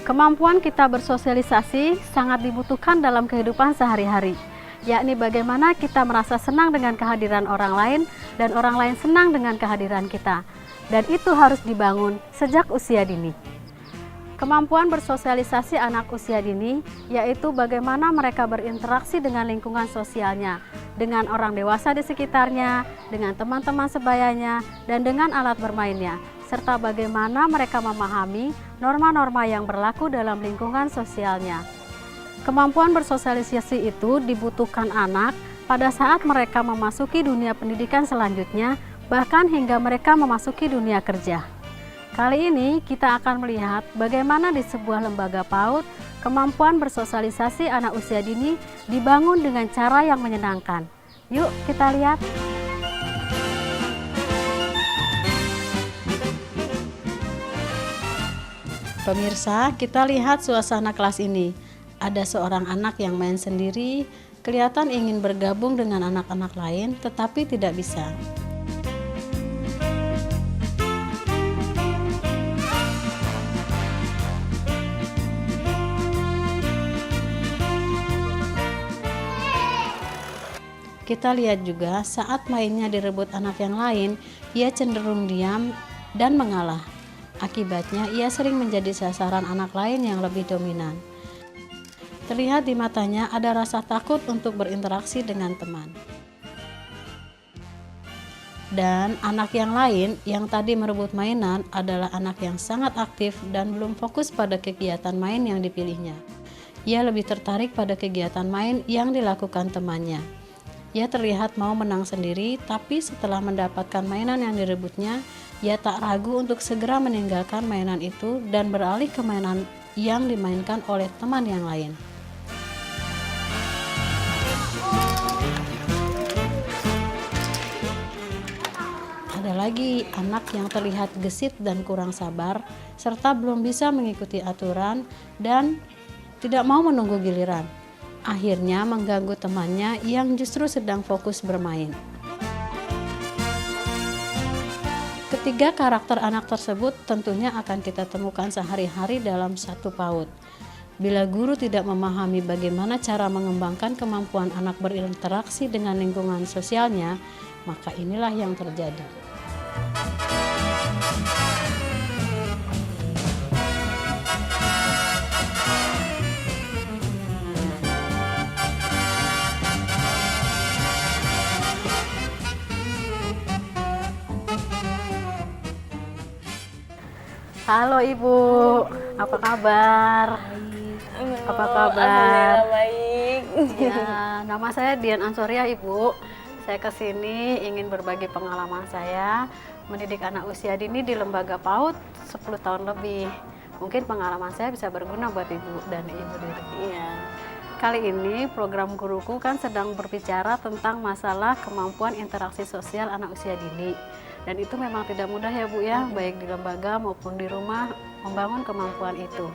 Kemampuan kita bersosialisasi sangat dibutuhkan dalam kehidupan sehari-hari, yakni bagaimana kita merasa senang dengan kehadiran orang lain dan orang lain senang dengan kehadiran kita. Dan itu harus dibangun sejak usia dini. Kemampuan bersosialisasi anak usia dini yaitu bagaimana mereka berinteraksi dengan lingkungan sosialnya, dengan orang dewasa di sekitarnya, dengan teman-teman sebayanya, dan dengan alat bermainnya, serta bagaimana mereka memahami norma-norma yang berlaku dalam lingkungan sosialnya. Kemampuan bersosialisasi itu dibutuhkan anak pada saat mereka memasuki dunia pendidikan selanjutnya, bahkan hingga mereka memasuki dunia kerja. Kali ini kita akan melihat bagaimana di sebuah lembaga PAUD, kemampuan bersosialisasi anak usia dini dibangun dengan cara yang menyenangkan. Yuk kita lihat. Pemirsa, kita lihat suasana kelas ini. Ada seorang anak yang main sendiri, kelihatan ingin bergabung dengan anak-anak lain, tetapi tidak bisa. Kita lihat juga saat mainnya direbut anak yang lain, ia cenderung diam dan mengalah. Akibatnya ia sering menjadi sasaran anak lain yang lebih dominan. Terlihat di matanya ada rasa takut untuk berinteraksi dengan teman. Dan anak yang lain yang tadi merebut mainan adalah anak yang sangat aktif dan belum fokus pada kegiatan main yang dipilihnya. Ia lebih tertarik pada kegiatan main yang dilakukan temannya. Ia terlihat mau menang sendiri, tapi setelah mendapatkan mainan yang direbutnya, ia tak ragu untuk segera meninggalkan mainan itu dan beralih ke mainan yang dimainkan oleh teman yang lain. Ada lagi anak yang terlihat gesit dan kurang sabar, serta belum bisa mengikuti aturan dan tidak mau menunggu giliran. Akhirnya mengganggu temannya yang justru sedang fokus bermain. Ketiga karakter anak tersebut tentunya akan kita temukan sehari-hari dalam satu PAUD. Bila guru tidak memahami bagaimana cara mengembangkan kemampuan anak berinteraksi dengan lingkungan sosialnya, maka inilah yang terjadi. Halo Ibu, apa kabar? Halo, Apa kabar? alhamdulillah baik. Ya, nama saya Dian Ansoria Ibu. Saya kesini ingin berbagi pengalaman saya mendidik anak usia dini di lembaga PAUD 10 tahun lebih. Mungkin pengalaman saya bisa berguna buat Ibu dan Ibu di rumah. Iya. Kali ini program Guruku kan sedang berbicara tentang masalah kemampuan interaksi sosial anak usia dini. Dan itu memang tidak mudah ya Bu ya, baik di lembaga maupun di rumah membangun kemampuan itu.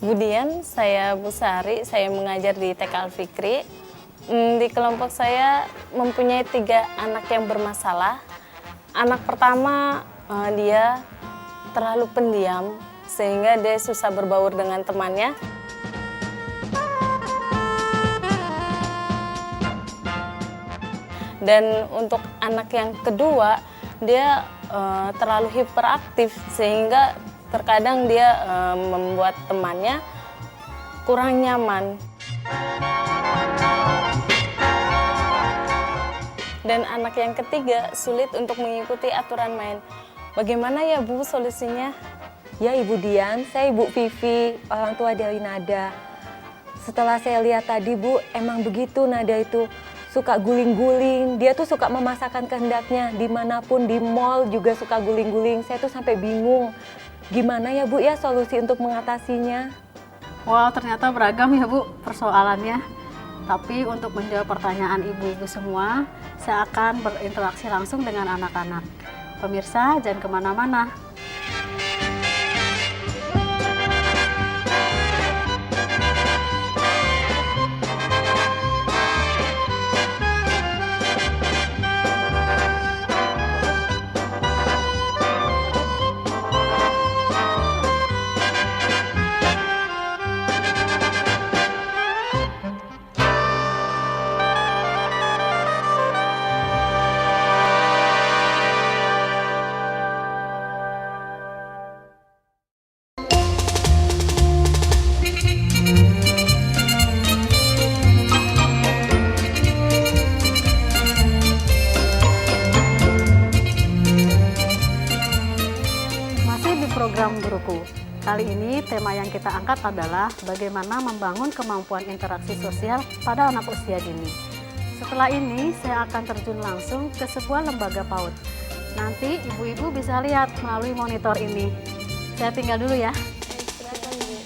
Bu Dian, saya Bu Sari, saya mengajar di TK Al-Fikri. Di kelompok saya mempunyai 3 anak yang bermasalah. Anak pertama dia terlalu pendiam sehingga dia susah berbaur dengan temannya. Dan untuk anak yang kedua, dia terlalu hiperaktif sehingga terkadang dia membuat temannya kurang nyaman. Dan anak yang ketiga sulit untuk mengikuti aturan main. Bagaimana ya Bu solusinya? Ya Ibu Dian, saya Ibu Vivi, orang tua dari Nada. Setelah saya lihat tadi Bu, emang begitu Nada itu suka guling-guling. Dia tuh suka memasakkan kehendaknya, dimanapun di mall juga suka guling-guling. Saya tuh sampai bingung, gimana ya Bu ya solusi untuk mengatasinya? Wow, ternyata beragam ya Bu persoalannya. Tapi untuk menjawab pertanyaan ibu-ibu semua, saya akan berinteraksi langsung dengan anak-anak. Pemirsa, jangan kemana-mana. Kali ini tema yang kita angkat adalah bagaimana membangun kemampuan interaksi sosial pada anak usia dini. Setelah ini saya akan terjun langsung ke sebuah lembaga PAUD. Nanti ibu-ibu bisa lihat melalui monitor ini. Saya tinggal dulu ya. Silakan, Bu.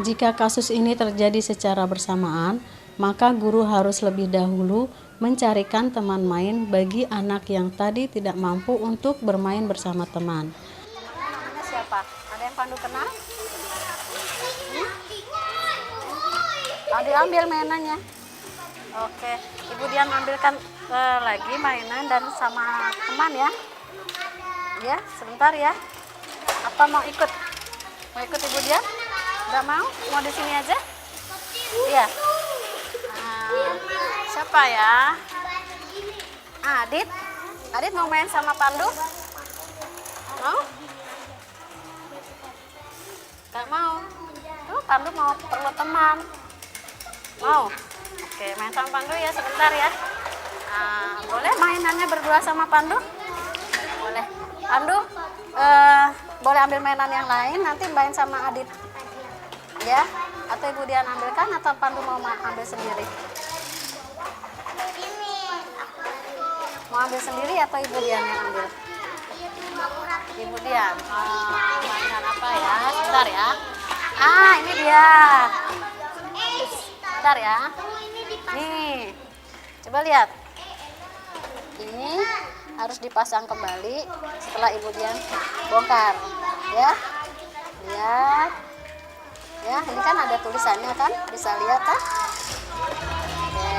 Jika kasus ini terjadi secara bersamaan, maka guru harus lebih dahulu mencarikan teman main bagi anak yang tadi tidak mampu untuk bermain bersama teman. Namanya siapa? Ada yang Pandu kenal? Diambil mainannya. Oke, Ibu Dian ambilkan lagi mainan dan sama teman ya. Ya, sebentar ya. Apa mau ikut? Mau ikut Ibu Dian? Nggak mau? Mau di sini aja? Iya. Siapa ya? Adit. Adit mau main sama Pandu? Mau? Nggak mau. Tuh, Pandu mau perlu teman. Mau? Oke, main sama Pandu ya sebentar ya. Boleh mainannya berdua sama Pandu? Boleh. Pandu, boleh ambil mainan yang lain, nanti main sama Adit. Ya, atau Ibu Dian ambilkan atau Pandu mau ambil sendiri? Mau ambil sendiri atau Ibu Dian yang ambil? Ibu Dian, mainan apa ya? Sebentar ya. Ini dia. Sebentar ya. Nih, coba lihat. Ini harus dipasang kembali setelah Ibu Dian bongkar. Ya, lihat. Ya, ini kan ada tulisannya kan, bisa lihat kan? Oke.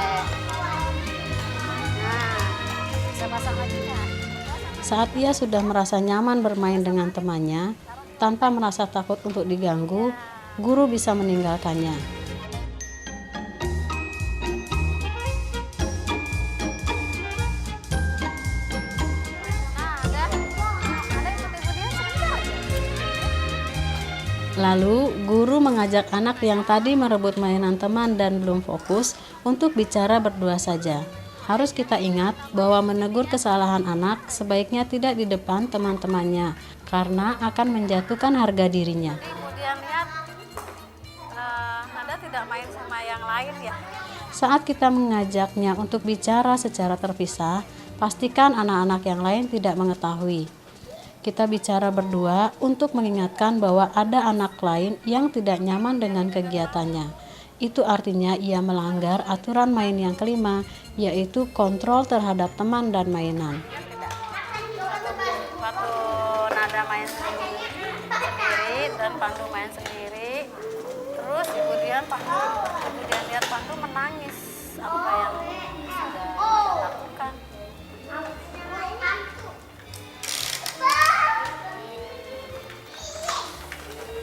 Nah, bisa pasang lagi kan? Saat ia sudah merasa nyaman bermain dengan temannya, tanpa merasa takut untuk diganggu, guru bisa meninggalkannya. Lalu, guru mengajak anak yang tadi merebut mainan teman dan belum fokus untuk bicara berdua saja. Harus kita ingat bahwa menegur kesalahan anak sebaiknya tidak di depan teman-temannya, karena akan menjatuhkan harga dirinya. Kemudian lihat, Nada tidak main sama yang lain ya. Saat kita mengajaknya untuk bicara secara terpisah, pastikan anak-anak yang lain tidak mengetahui. Kita bicara berdua untuk mengingatkan bahwa ada anak lain yang tidak nyaman dengan kegiatannya. Itu artinya ia melanggar aturan main yang kelima, yaitu kontrol terhadap teman dan mainan. Waktu Nada main sendiri dan Pandu main sendiri, terus kemudian lihat Pandu menangis apa yang sudah dilakukan.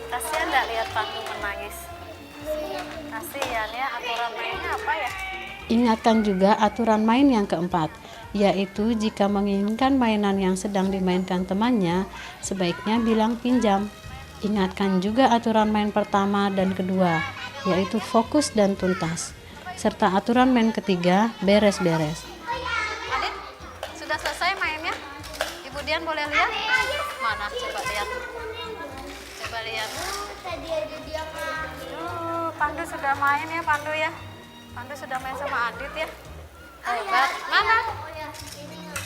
Kasihan nggak lihat Pandu menangis? Kasihan ya, aturan mainnya apa ya? Ingatkan juga aturan main yang keempat, yaitu jika menginginkan mainan yang sedang dimainkan temannya, sebaiknya bilang pinjam. Ingatkan juga aturan main pertama dan kedua, yaitu fokus dan tuntas. Serta aturan main ketiga, beres-beres. Adit, sudah selesai mainnya? Ibu Dian boleh lihat? Mana? Coba lihat. Coba lihat. Pandu sudah main ya, Pandu ya. Pandu sudah main sama Adit ya. Hebat. Mana?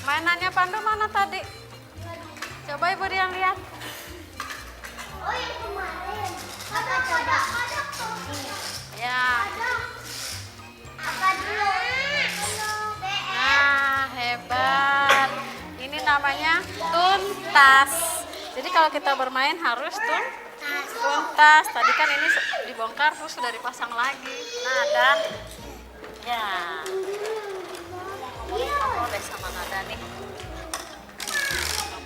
Mainannya Pandu mana tadi? Coba Ibu Dian lihat. Ya. Nah, hebat. Ini namanya tuntas. Jadi kalau kita bermain harus tuntas. Tadi kan ini dibongkar terus sudah dipasang lagi. Nada. Ya. Kamu deh sama Nada nih.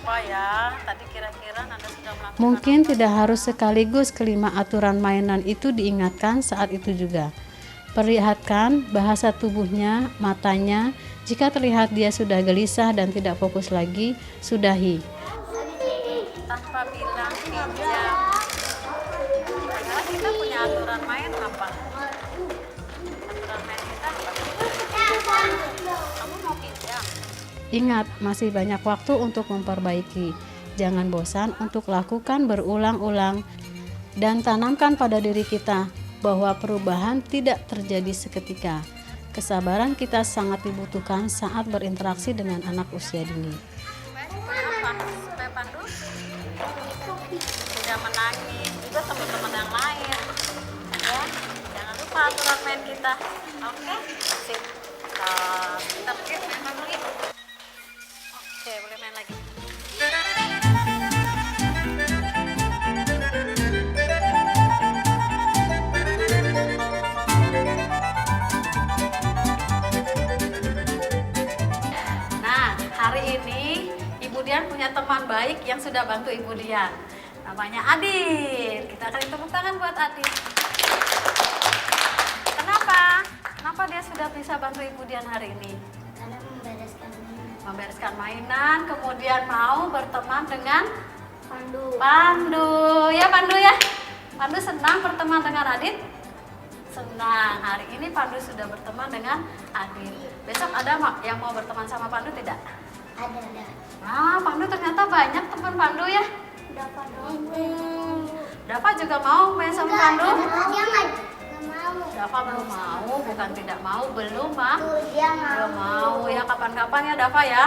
apa ya? Tadi kira-kira Nada sudah melakukan. Mungkin tidak harus sekaligus kelima aturan mainan itu diingatkan saat itu juga. Perlihatkan bahasa tubuhnya, matanya. Jika terlihat dia sudah gelisah dan tidak fokus lagi, sudahi. Tanpa bilang pinjam. Sekarang kita punya aturan main apa? Aturan main kita apa? Kamu mau pinjam? Ingat, masih banyak waktu untuk memperbaiki. Jangan bosan untuk lakukan berulang-ulang dan tanamkan pada diri kita bahwa perubahan tidak terjadi seketika. Kesabaran kita sangat dibutuhkan saat berinteraksi dengan anak usia dini. Supaya Pandu tidak menangis, juga teman-teman yang lain. Ya, jangan lupa aturan main kita. Oke, sip. Kita pergi main lagi. Oke, boleh main lagi. Nah, hari ini Ibu Dian punya teman baik yang sudah bantu Ibu Dian. Namanya Adit. Kita akan tepuk tangan buat Adit. Kenapa? Kenapa dia sudah bisa bantu Ibu Dian hari ini? Karena Membereskan mainan, kemudian mau berteman dengan Pandu. Pandu. Ya Pandu ya? Pandu senang berteman dengan Adit? Senang. Hari ini Pandu sudah berteman dengan Adit. Besok ada yang mau berteman sama Pandu tidak? Ada. Nah, Pandu ternyata banyak teman Pandu ya? Dapat dong. Dava juga mau main sama Pandu? Dia nggak mau. Dava belum mau, bukan tidak mau, belum Mak. Tuh, dia Belum mau. mau ya, kapan-kapan ya Dava ya.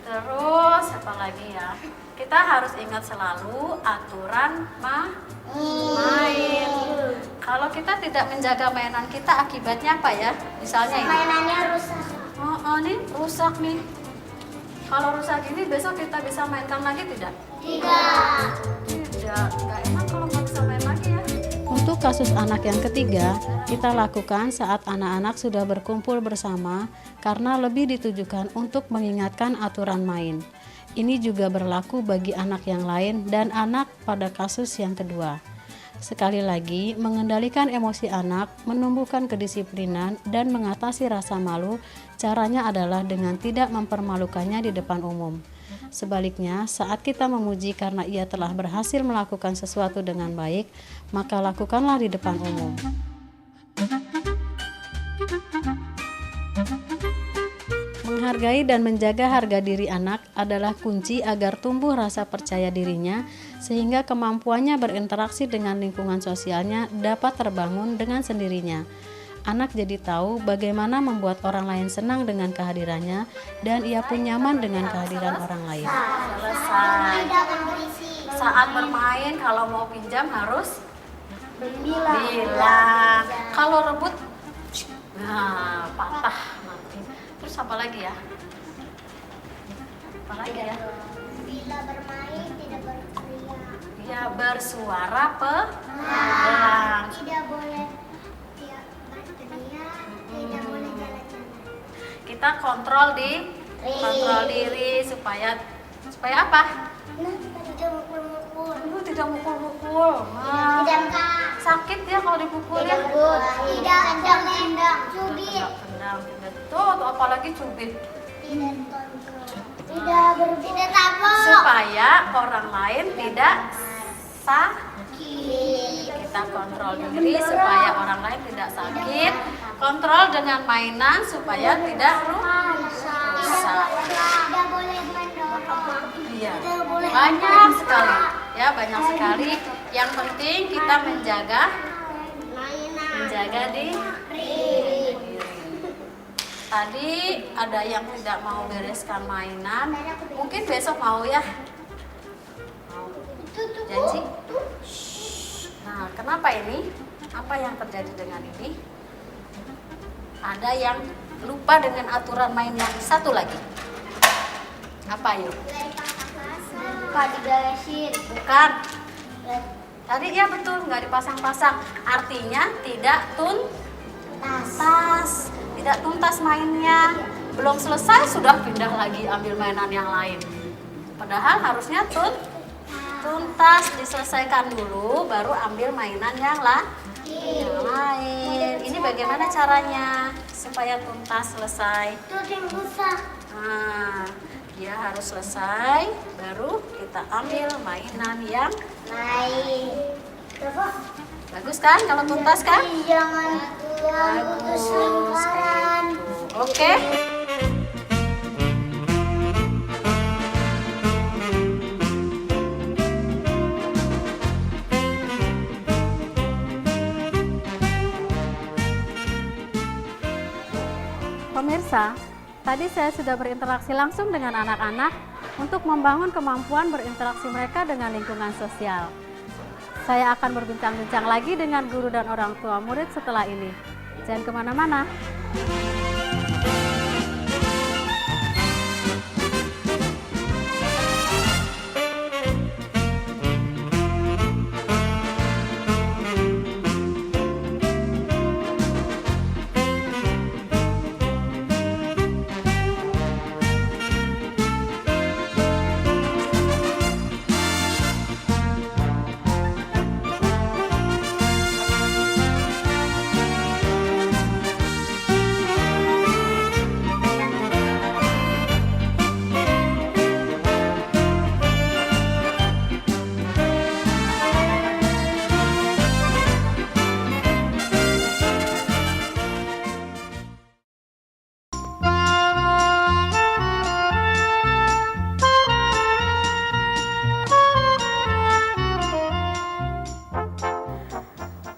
Terus apa lagi ya? Kita harus ingat selalu aturan main. Kalau kita tidak menjaga mainan kita, akibatnya apa ya? Misalnya ini. Mainannya rusak. Oh, nih rusak nih. Kalau rusak ini besok kita bisa mainkan lagi tidak? Tidak. Tidak. Nggak enak kalau nggak bisa main lagi ya. Untuk kasus anak yang ketiga, kita lakukan saat anak-anak sudah berkumpul bersama karena lebih ditujukan untuk mengingatkan aturan main. Ini juga berlaku bagi anak yang lain dan anak pada kasus yang kedua. Sekali lagi, mengendalikan emosi anak, menumbuhkan kedisiplinan, dan mengatasi rasa malu, caranya adalah dengan tidak mempermalukannya di depan umum. Sebaliknya, saat kita memuji karena ia telah berhasil melakukan sesuatu dengan baik, maka lakukanlah di depan umum. Menghargai dan menjaga harga diri anak adalah kunci agar tumbuh rasa percaya dirinya, sehingga kemampuannya berinteraksi dengan lingkungan sosialnya dapat terbangun dengan sendirinya. Anak jadi tahu bagaimana membuat orang lain senang dengan kehadirannya, dan ia pun nyaman dengan kehadiran orang lain. Selesai. Tidak akan berisi. Saat bermain kalau mau pinjam harus Bilang. bilang. Kalau rebut, nah patah nanti. Terus apa lagi ya? Apa lagi ya? Bila bermain tidak berteriak. Ya bersuara pelan. Tidak boleh berteriak. Tidak boleh jalan-jalan. Kita kontrol diri supaya apa? Nah, tidak mukul-mukul. Tidak mukul-mukul. Nah, Tidak kak. sakit ya kalau dipukul ya. Tidak tendang, cubit. Tendang, betul. Apalagi cubit. Tidak kontrol. Tidak tabok. Supaya orang lain tidak sakit. Kiri. Kita kontrol diri supaya orang lain tidak sakit. Kontrol dengan mainan supaya tidak rusak. Tidak boleh mendorong. Iya. Tidak boleh Banyak sekali. Ya, banyak sekali. Yang penting kita menjaga mainan. diri. Tadi ada yang tidak mau bereskan mainan. Mungkin besok mau ya. Mau. Janji? Nah, kenapa ini? Apa yang terjadi dengan ini? Ada yang lupa dengan aturan main yang satu lagi. Apa yuk? Bukan diberesin. Bukan. Tadi ya betul, nggak dipasang-pasang. Artinya tidak tuntas. Tidak tuntas mainnya. belum selesai sudah pindah lagi ambil mainan yang lain. Padahal harusnya tuntas diselesaikan dulu, baru ambil mainan yang lain. Ini bagaimana caranya supaya tuntas selesai? Tuting busa. Nah, dia harus selesai, baru kita ambil mainan yang Lain. bagus kan kalau tuntas kan? Jangan putus lingkaran. Oke. Pemirsa, tadi saya sudah berinteraksi langsung dengan anak-anak untuk membangun kemampuan berinteraksi mereka dengan lingkungan sosial. Saya akan berbincang-bincang lagi dengan guru dan orang tua murid setelah ini. Jangan kemana-mana.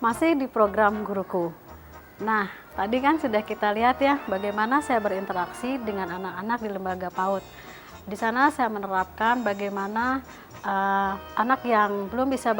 Masih di program Guruku. Nah, tadi kan sudah kita lihat ya bagaimana saya berinteraksi dengan anak-anak di lembaga PAUD. Di sana saya menerapkan bagaimana anak yang belum bisa